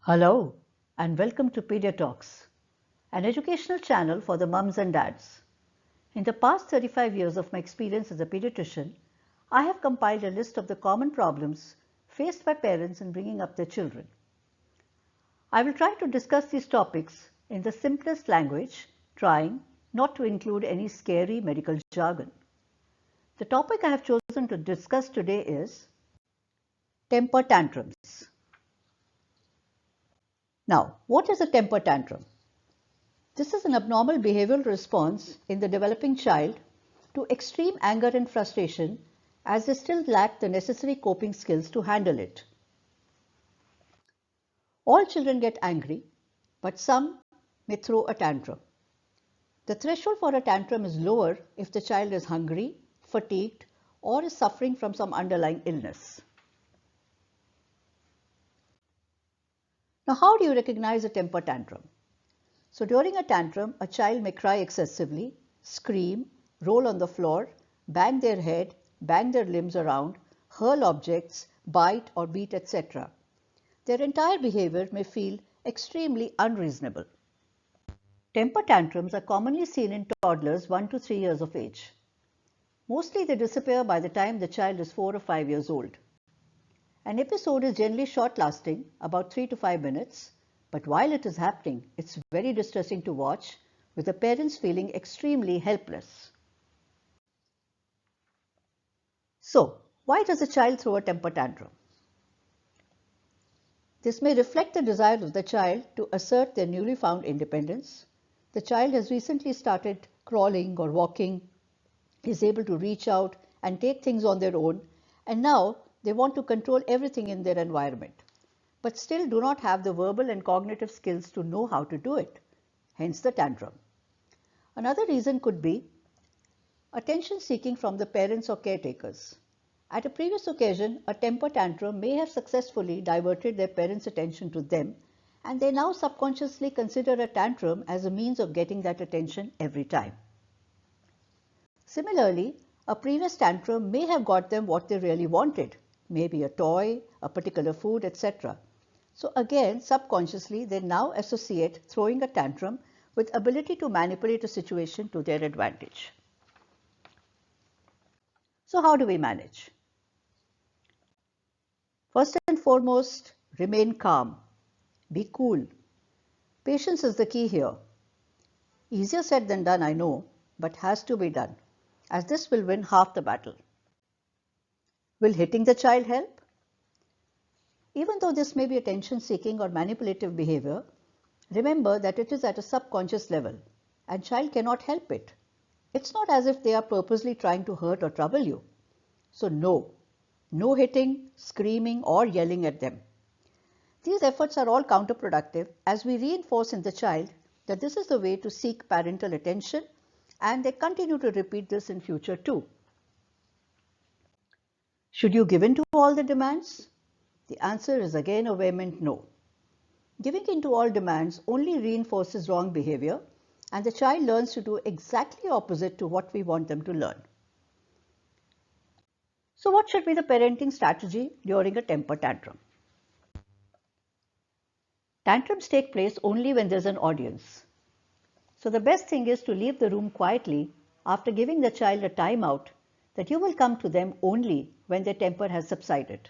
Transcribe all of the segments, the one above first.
Hello and welcome to Pediatalks, an educational channel for the mums and dads. In the past 35 years of my experience as a pediatrician, I have compiled a list of the common problems faced by parents in bringing up their children. I will try to discuss these topics in the simplest language, trying not to include any scary medical jargon. The topic I have chosen to discuss today is temper tantrums. Now, what is a temper tantrum? This is an abnormal behavioral response in the developing child to extreme anger and frustration as they still lack the necessary coping skills to handle it. All children get angry, but some may throw a tantrum. The threshold for a tantrum is lower if the child is hungry, fatigued, or is suffering from some underlying illness. Now, how do you recognize a temper tantrum? So during a tantrum, a child may cry excessively, scream, roll on the floor, bang their head, bang their limbs around, hurl objects, bite or beat, etc. Their entire behavior may feel extremely unreasonable. Temper tantrums are commonly seen in toddlers 1 to 3 years of age. Mostly they disappear by the time the child is 4 or 5 years old. An episode is generally short-lasting, about 3 to 5 minutes, but while it is happening, it's very distressing to watch, with the parents feeling extremely helpless. So, why does a child throw a temper tantrum? This may reflect the desire of the child to assert their newly found independence. The child has recently started crawling or walking, is able to reach out and take things on their own, and now they want to control everything in their environment, but still do not have the verbal and cognitive skills to know how to do it, hence the tantrum. Another reason could be attention seeking from the parents or caretakers. At a previous occasion, a temper tantrum may have successfully diverted their parents' attention to them, and they now subconsciously consider a tantrum as a means of getting that attention every time. Similarly, a previous tantrum may have got them what they really wanted, maybe a toy, a particular food, etc. So again, subconsciously, they now associate throwing a tantrum with ability to manipulate a situation to their advantage. So how do we manage? First and foremost, remain calm. Be cool. Patience is the key here. Easier said than done, I know, but has to be done, as this will win half the battle. Will hitting the child help? Even though this may be attention-seeking or manipulative behavior, remember that it is at a subconscious level, and child cannot help it. It's not as if they are purposely trying to hurt or trouble you. So no hitting, screaming or yelling at them. These efforts are all counterproductive as we reinforce in the child that this is the way to seek parental attention, and they continue to repeat this in future too. Should you give in to all the demands? The answer is again a vehement no. Giving in to all demands only reinforces wrong behavior, and the child learns to do exactly opposite to what we want them to learn. So what should be the parenting strategy during a temper tantrum? Tantrums take place only when there's an audience. So the best thing is to leave the room quietly after giving the child a timeout, that you will come to them only when their temper has subsided.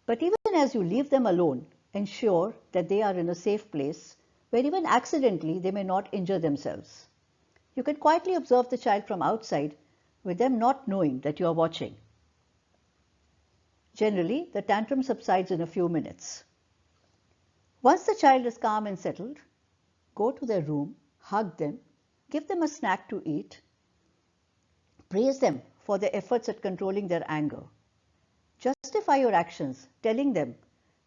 But even as you leave them alone, ensure that they are in a safe place where even accidentally they may not injure themselves. You can quietly observe the child from outside with them not knowing that you are watching. Generally, the tantrum subsides in a few minutes. Once the child is calm and settled, go to their room, hug them, give them a snack to eat, praise them for their efforts at controlling their anger. Justify your actions, telling them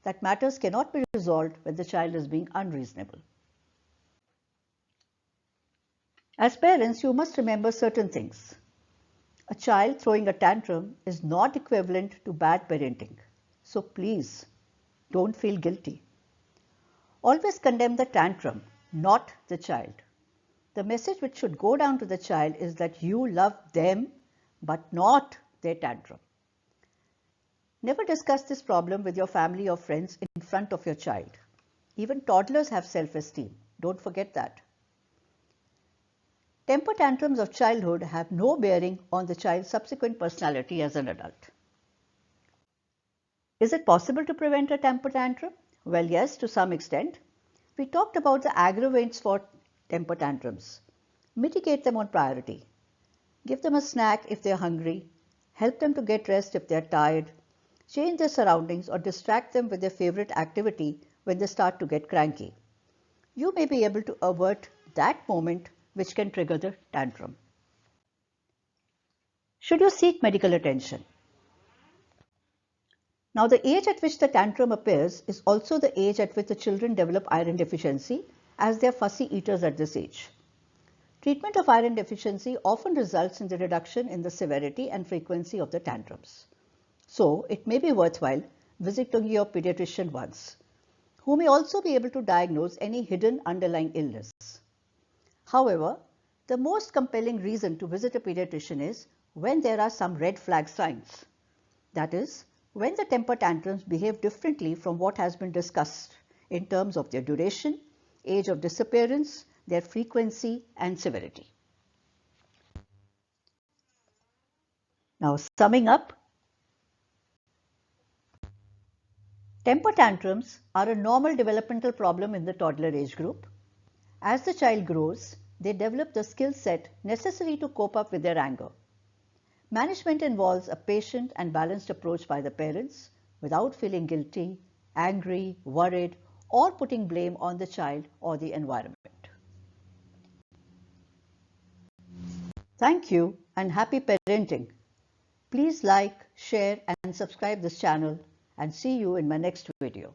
that matters cannot be resolved when the child is being unreasonable. As parents, you must remember certain things. A child throwing a tantrum is not equivalent to bad parenting. So please, don't feel guilty. Always condemn the tantrum, not the child. The message which should go down to the child is that you love them, but not their tantrum. Never discuss this problem with your family or friends in front of your child. Even toddlers have self-esteem. Don't forget that. Temper tantrums of childhood have no bearing on the child's subsequent personality as an adult. Is it possible to prevent a temper tantrum? Well, yes, to some extent. We talked about the aggravants for temper tantrums. Mitigate them on priority. Give them a snack if they are hungry. Help them to get rest if they are tired. Change their surroundings or distract them with their favorite activity when they start to get cranky. You may be able to avert that moment which can trigger the tantrum. Should you seek medical attention? Now, the age at which the tantrum appears is also the age at which the children develop iron deficiency, as they are fussy eaters at this age. Treatment of iron deficiency often results in the reduction in the severity and frequency of the tantrums. So, it may be worthwhile visiting your pediatrician once, who may also be able to diagnose any hidden underlying illness. However, the most compelling reason to visit a pediatrician is when there are some red flag signs. That is, when the temper tantrums behave differently from what has been discussed in terms of their duration, age of disappearance, their frequency and severity. Now, summing up, temper tantrums are a normal developmental problem in the toddler age group. As the child grows, they develop the skill set necessary to cope up with their anger. Management involves a patient and balanced approach by the parents without feeling guilty, angry, worried, or putting blame on the child or the environment. Thank you and happy parenting. Please like, share and subscribe this channel and see you in my next video.